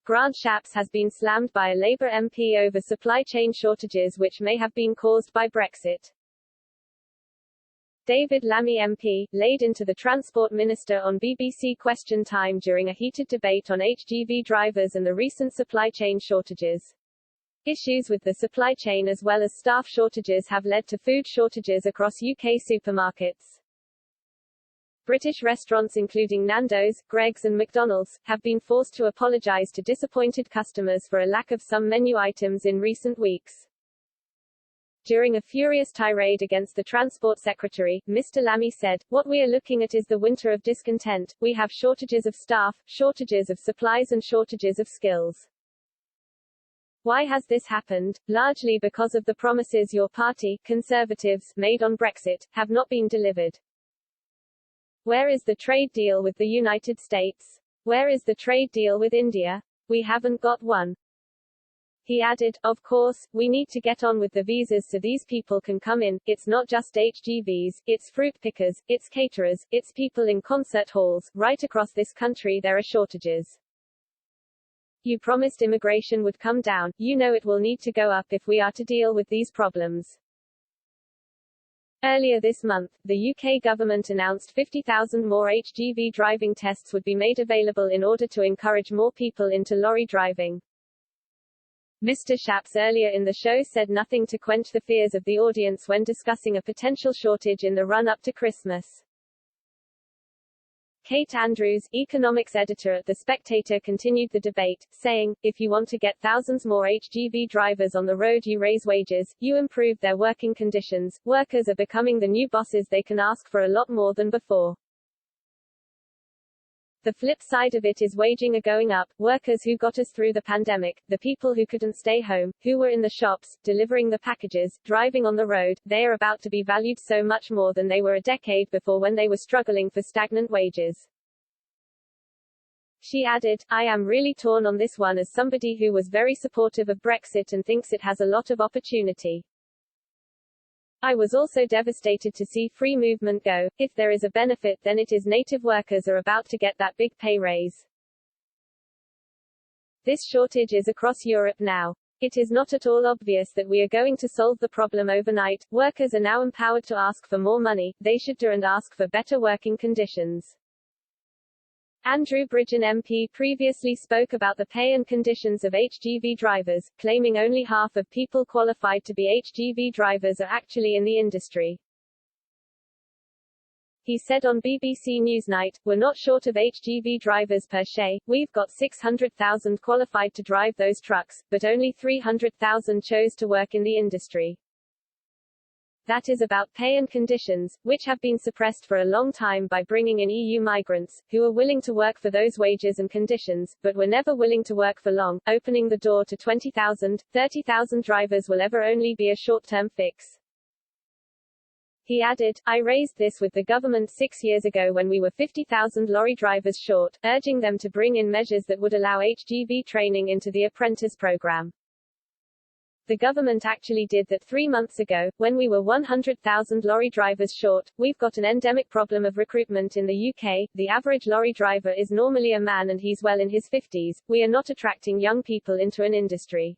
Grant Shapps has been slammed by a Labour MP over supply chain shortages which may have been caused by Brexit. David Lammy MP, laid into the Transport Minister on BBC Question Time during a heated debate on HGV drivers and the recent supply chain shortages. Issues with the supply chain as well as staff shortages have led to food shortages across UK supermarkets. British restaurants including Nando's, Greggs and McDonald's, have been forced to apologise to disappointed customers for a lack of some menu items in recent weeks. During a furious tirade against the Transport Secretary, Mr. Lammy said, "What we are looking at is the winter of discontent. We have shortages of staff, shortages of supplies and shortages of skills. Why has this happened? Largely because of the promises your party, Conservatives, made on Brexit, have not been delivered. Where is the trade deal with the United States? Where is the trade deal with India? We haven't got one." He added, "Of course, we need to get on with the visas so these people can come in. It's not just HGVs, it's fruit pickers, it's caterers, it's people in concert halls. Right across this country there are shortages. You promised immigration would come down, you know it will need to go up if we are to deal with these problems." Earlier this month, the UK government announced 50,000 more HGV driving tests would be made available in order to encourage more people into lorry driving. Mr. Shapps earlier in the show said nothing to quench the fears of the audience when discussing a potential shortage in the run-up to Christmas. Kate Andrews, economics editor at The Spectator, continued the debate, saying, "If you want to get thousands more HGV drivers on the road, you raise wages, you improve their working conditions. Workers are becoming the new bosses, they can ask for a lot more than before. The flip side of it is wages are going up. Workers who got us through the pandemic, the people who couldn't stay home, who were in the shops, delivering the packages, driving on the road, they are about to be valued so much more than they were a decade before when they were struggling for stagnant wages." She added, "I am really torn on this one as somebody who was very supportive of Brexit and thinks it has a lot of opportunity. I was also devastated to see free movement go. If there is a benefit, then it is native workers are about to get that big pay raise. This shortage is across Europe now. It is not at all obvious that we are going to solve the problem overnight. Workers are now empowered to ask for more money, they should do and ask for better working conditions." Andrew Bridgen MP previously spoke about the pay and conditions of HGV drivers, claiming only half of people qualified to be HGV drivers are actually in the industry. He said on BBC Newsnight, "We're not short of HGV drivers per se, we've got 600,000 qualified to drive those trucks, but only 300,000 chose to work in the industry. That is about pay and conditions, which have been suppressed for a long time by bringing in EU migrants, who are willing to work for those wages and conditions, but were never willing to work for long. Opening the door to 20,000, 30,000 drivers will ever only be a short-term fix." He added, "I raised this with the government 6 years ago when we were 50,000 lorry drivers short, urging them to bring in measures that would allow HGV training into the apprentice program. The government actually did that 3 months ago, when we were 100,000 lorry drivers short. We've got an endemic problem of recruitment in the UK. The average lorry driver is normally a man and he's well in his 50s. We are not attracting young people into an industry.